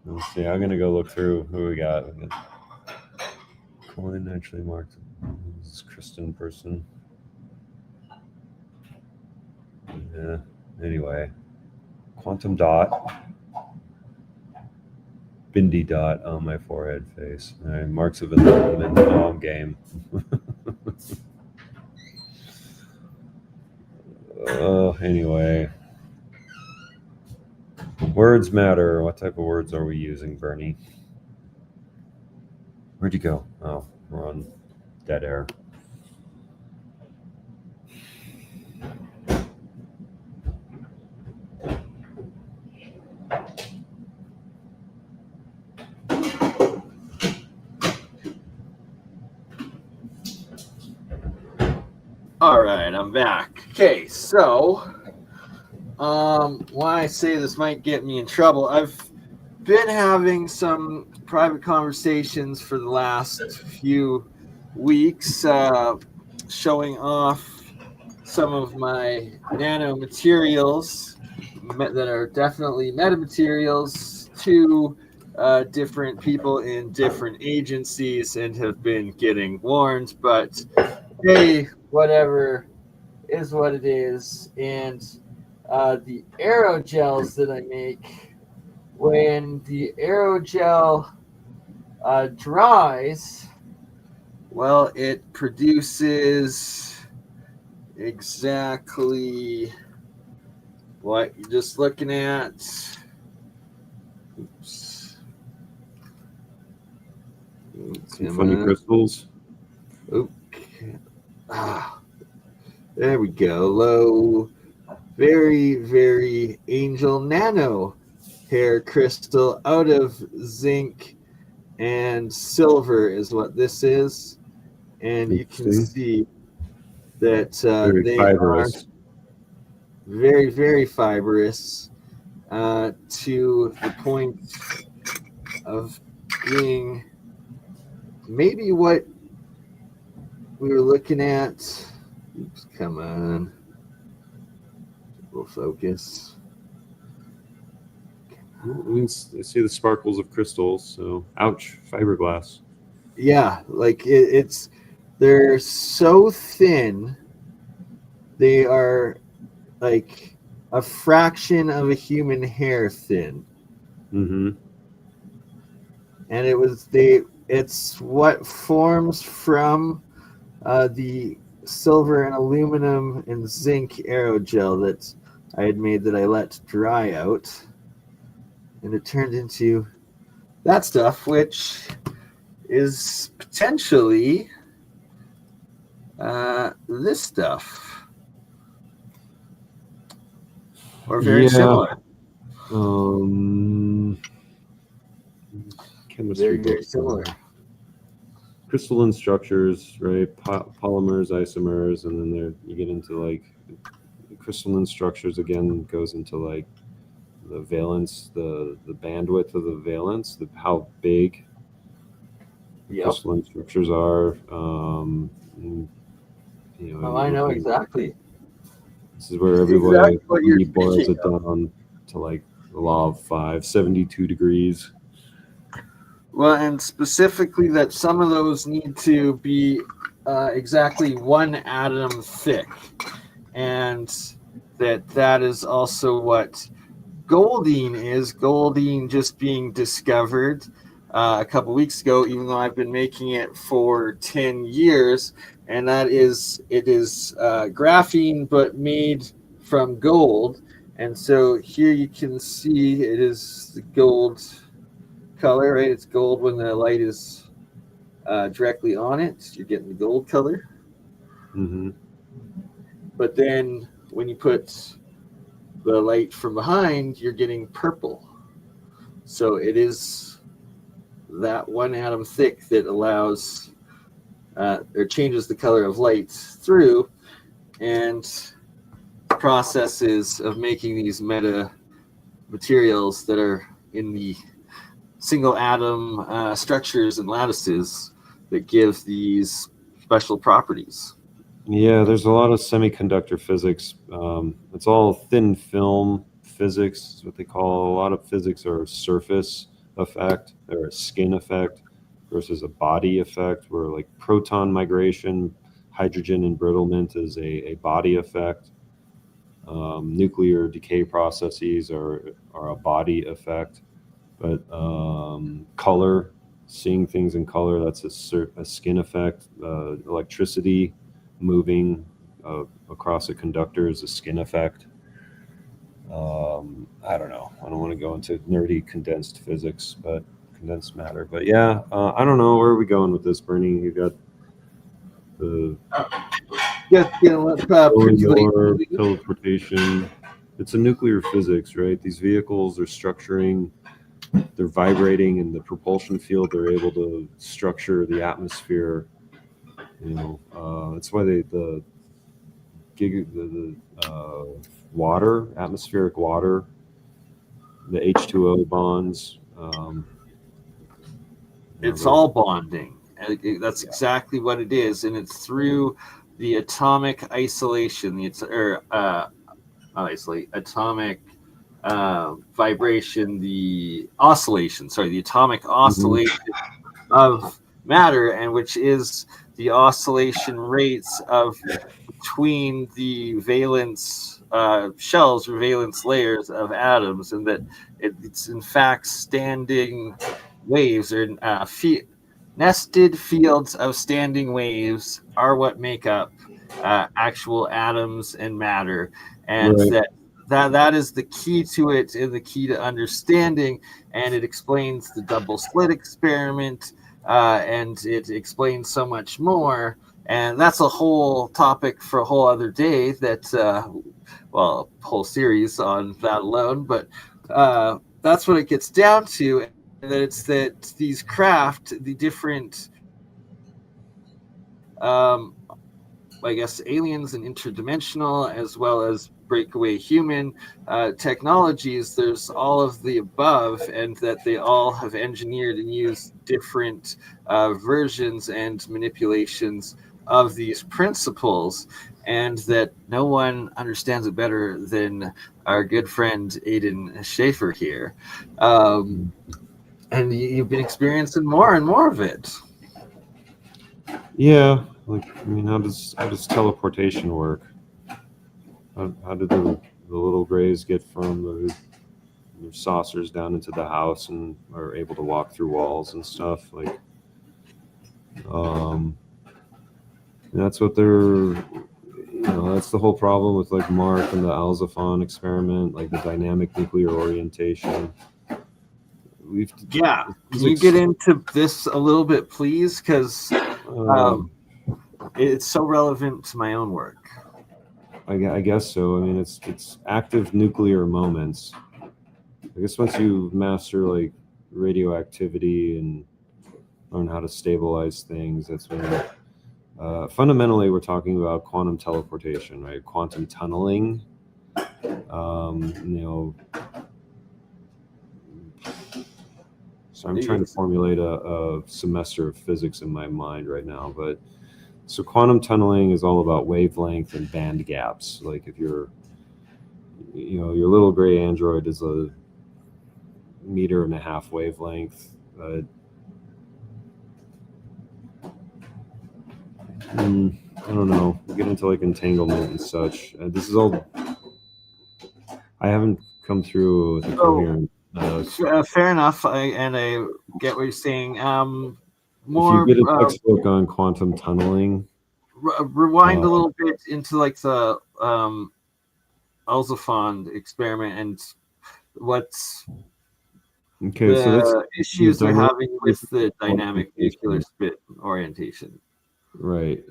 Let's see. I'm gonna go look through who we got. Coin actually marked. This is Kristen person. Yeah. Anyway, quantum dot, Bindi dot on my forehead face. All right, marks of enlightenment. Oh, game. Anyway, words matter. What type of words are we using, Bernie? Where'd you go? Oh, we're on dead air. All right, I'm back. Okay, so why I say this might get me in trouble. I've been having some private conversations for the last few weeks, showing off some of my nanomaterials that are definitely metamaterials to different people in different agencies, and have been getting warned, but hey, whatever is what it is. And the aerogels that I make, when the aerogel dries, well, it produces exactly what you're just looking at. Some Come funny on. crystals. Okay. There we go. Low, very, very angel nano hair crystal out of zinc and silver is what this is. And you can Interesting. see that Very they are fibrous. very, very fibrous to the point of being maybe what we were looking at. Oops, come on. We'll focus. I see the sparkles of crystals. So, ouch, fiberglass. Yeah, like it's they're so thin. They are like a fraction of a human hair thin. Mm-hmm. And it's what forms from the silver and aluminum and zinc aerogel that I had made that I let dry out, and it turned into that stuff, which is potentially this stuff, or very Yeah. similar. Chemistry Very, very book. similar. Crystalline structures, right? Polymers, isomers, and then you get into like crystalline structures again. Goes into like the valence, the bandwidth of the valence, how big the Yep. crystalline structures are. Oh, I know exactly. This is where Exactly what you're everybody boils thinking it down to like the law of 5, 72 degrees. Well, and specifically that some of those need to be exactly 1 atom thick, and that is also what goldine is. Goldine just being discovered a couple weeks ago, even though I've been making it for 10 years, and it is graphene but made from gold. And so here you can see it is the gold color, right? It's gold when the light is directly on it. You're getting the gold color. Mm-hmm. But then when you put the light from behind, you're getting purple. So it is that 1 atom thick that allows or changes the color of light through, and processes of making these meta materials that are in the single atom structures and lattices that give these special properties. Yeah, there's a lot of semiconductor physics. It's all thin film physics, is what they call. A lot of physics are surface effect or a skin effect versus a body effect, where like proton migration, hydrogen embrittlement is a body effect. Nuclear decay processes are a body effect. But color, seeing things in color, that's a skin effect. Electricity moving across a conductor is a skin effect. I don't know. I don't want to go into nerdy condensed physics, but condensed matter. But yeah, I don't know. Where are we going with this, Bernie? You got the glowing orb, teleportation. It's a nuclear physics, right? These vehicles are structuring, they're vibrating in the propulsion field. They're able to structure the atmosphere. That's why the water, atmospheric water, the H2O bonds. It's all bonding. That's exactly what it is, and it's through the atomic isolation. Atomic vibration, the oscillation. Sorry, the atomic oscillation of matter, and which is the oscillation rates of between the valence shells or valence layers of atoms, and that it's in fact standing waves or nested fields of standing waves are what make up actual atoms and matter, and Right. that is the key to it and the key to understanding, and it explains the double slit experiment and it explains so much more. And that's a whole topic for a whole other day. Well, a whole series on that alone. But that's what it gets down to. And that it's that these craft, the different I guess aliens and interdimensional, as well as breakaway human technologies, there's all of the above, and that they all have engineered and used different versions and manipulations of these principles, and that no one understands it better than our good friend Aidan Shaffer here. And you've been experiencing more and more of it. Yeah, like I mean, how does teleportation work? How did the little grays get from their saucers down into the house and are able to walk through walls and stuff? Like, that's what they're. That's the whole problem with like Mark and the Alzaphon experiment, like the dynamic nuclear orientation. Can you get into this a little bit, please? Because it's so relevant to my own work. I guess so. I mean, it's active nuclear moments. I guess once you master like radioactivity and learn how to stabilize things, that's when fundamentally we're talking about quantum teleportation, right? Quantum tunneling. So I'm trying to formulate a semester of physics in my mind right now, but so quantum tunneling is all about wavelength and band gaps. Like if your little gray android is a 1.5 meter wavelength. I don't know. We get into like entanglement and such. This is all. I haven't come through with a coherent. Fair enough, I get what you're saying. More. If you get a textbook on quantum tunneling, rewind a little bit into like the Alzaphon experiment and what's the issues they're having with the dynamic nuclear spin orientation. Right.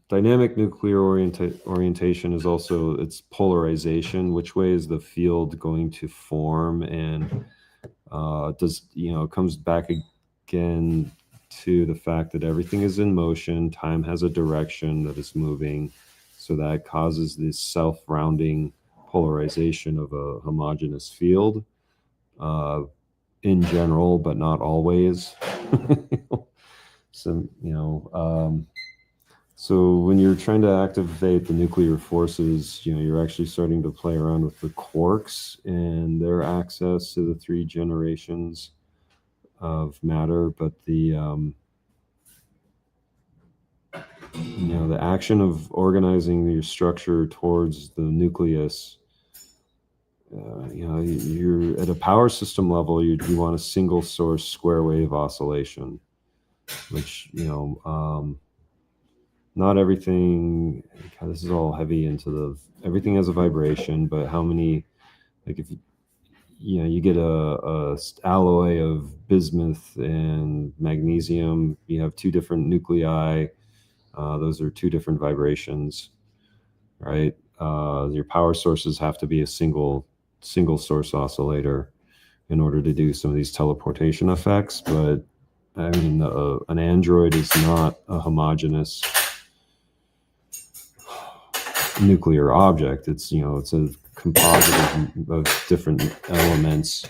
Dynamic nuclear orientation is also its polarization. Which way is the field going to form? And it comes back again to the fact that everything is in motion. Time has a direction that is moving. So that causes this self-rounding polarization of a homogeneous field in general, but not always. So when you're trying to activate the nuclear forces, you're actually starting to play around with the quarks and their access to the 3 generations of matter. But the action of organizing your structure towards the nucleus, you're at a power system level, you want a single source square wave oscillation, which, not everything, this is all heavy into everything has a vibration, but how many, like if you get a alloy of bismuth and magnesium, you have 2 different nuclei. Those are 2 different vibrations, right? Your power sources have to be a single source oscillator in order to do some of these teleportation effects. But I mean, an android is not a homogeneous nuclear object. It's a composite of different elements.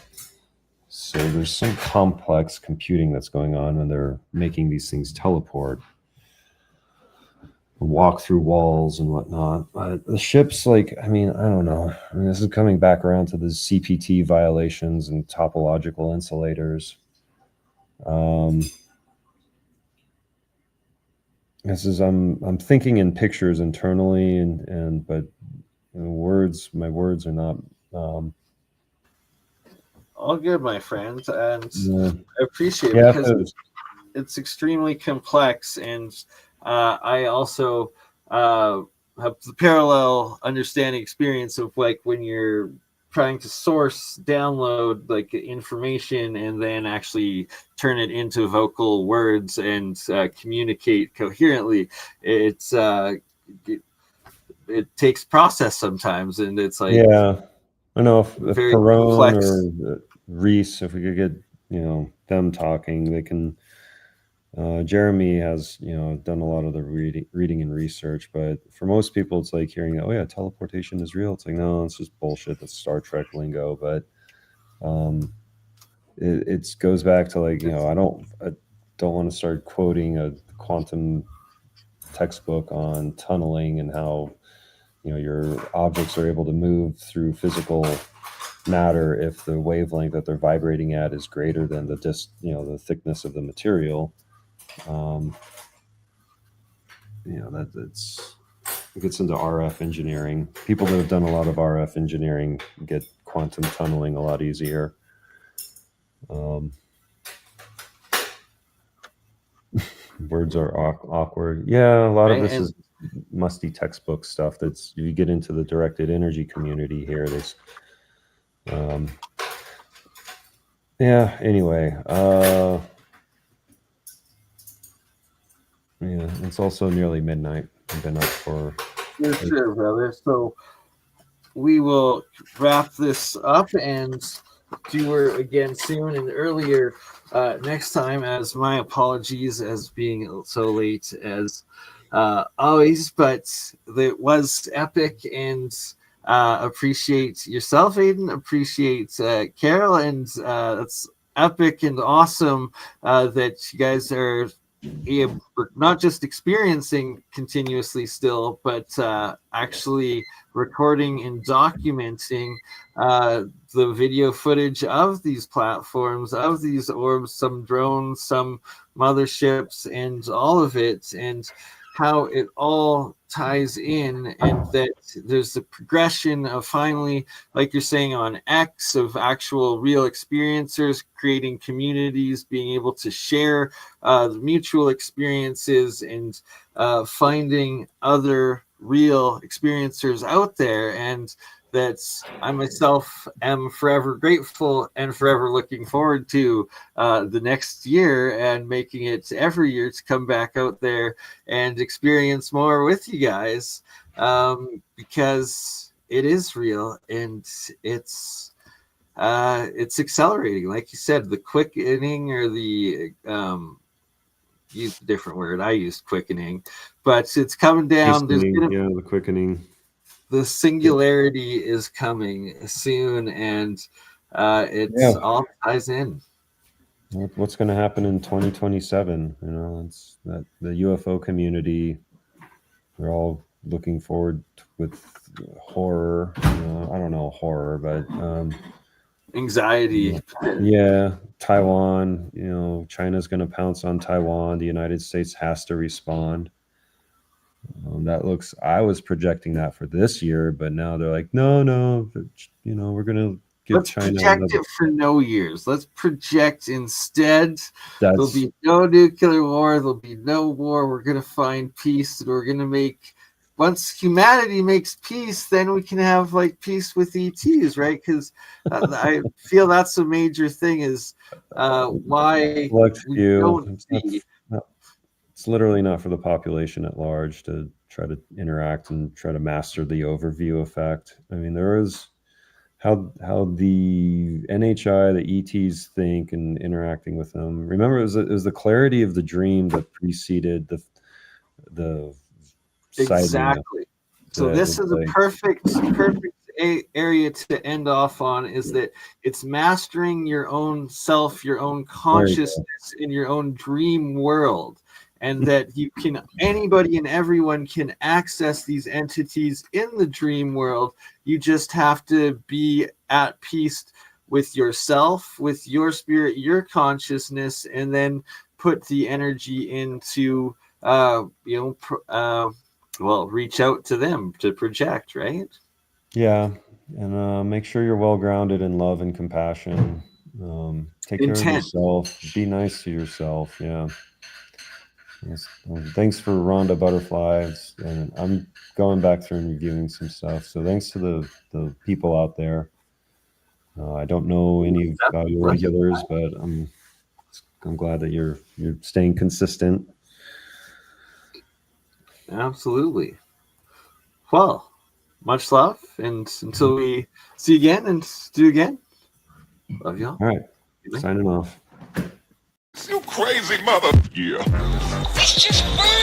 So there's some complex computing that's going on when they're making these things teleport, walk through walls and whatnot. But the ships, I don't know. This is coming back around to the CPT violations and topological insulators. This is I'm thinking in pictures internally, but my words are not. All good, my friend, and I appreciate it because it's extremely complex, and I also have the parallel understanding experience of like when you're trying to source, download like information, and then actually turn it into vocal words and communicate coherently. It's it takes process sometimes, and it's like Yeah, I know if very Perone complex. or Reese, if we could get them talking, they can. Jeremy has done a lot of the reading and research, but for most people, it's like hearing, "Oh yeah, teleportation is real." It's like, no, it's just bullshit. That's Star Trek lingo. But it goes back to like I don't want to start quoting a quantum textbook on tunneling and how your objects are able to move through physical matter if the wavelength that they're vibrating at is greater than the thickness of the material. It gets into RF engineering. People that have done a lot of RF engineering get quantum tunneling a lot easier. Words are awkward. Yeah, a lot of this is musty textbook stuff. That's you get into the directed energy community here. Yeah. Anyway, yeah, it's also nearly midnight. I've been up for. Sure, brother. So we will wrap this up and do her again soon and earlier next time. As my apologies as being so late as always, but it was epic, and appreciate yourself, Aidan. Appreciate Carol, and it's epic and awesome that you guys are not just experiencing continuously still, but actually recording and documenting the video footage of these platforms, of these orbs, some drones, some motherships, and all of it, and how it all ties in, and that there's the progression of finally, like you're saying on X, of actual real experiencers creating communities, being able to share the mutual experiences, and finding other real experiencers out there, and that I myself am forever grateful and forever looking forward to the next year, and making it every year to come back out there and experience more with you guys, because it is real, and it's accelerating. Like you said, the quickening, or the use a different word. I used quickening, but it's coming down. The quickening. The singularity is coming soon, and it's all ties in. What's going to happen in 2027? It's that the UFO community, we're all looking forward with horror. I don't know horror, but anxiety. Yeah, Taiwan. China's going to pounce on Taiwan. The United States has to respond. I was projecting that for this year, but now they're like, no, we're going to give Let's China project it for no years. Let's project instead. There'll be no nuclear war. There'll be no war. We're going to find peace, and we're going to make. Once humanity makes peace, then we can have like peace with ETs, right? Because I feel that's a major thing. Is why we don't see. It's literally not for the population at large to try to interact and try to master the overview effect. I mean, there is how the NHI, the ETs think, and interacting with them. Remember, it was the clarity of the dream that preceded the exactly. So this is a perfect area to end off on, is that it's mastering your own self, your own consciousness in your own dream world, and that anybody and everyone can access these entities in the dream world. You just have to be at peace with yourself, with your spirit, your consciousness, and then put the energy into reach out to them to project, right? Yeah, and make sure you're well grounded in love and compassion. Take care of yourself. Be nice to yourself. Yeah. Yes. Thanks for Rhonda Butterflies, and I'm going back through and reviewing some stuff. So thanks to the people out there. I don't know any about your regulars, but I'm glad that you're staying consistent. Absolutely. Well, much love, and until we see you again and do again, love y'all. All right, signing off. You crazy mother. Yeah. It's just fun.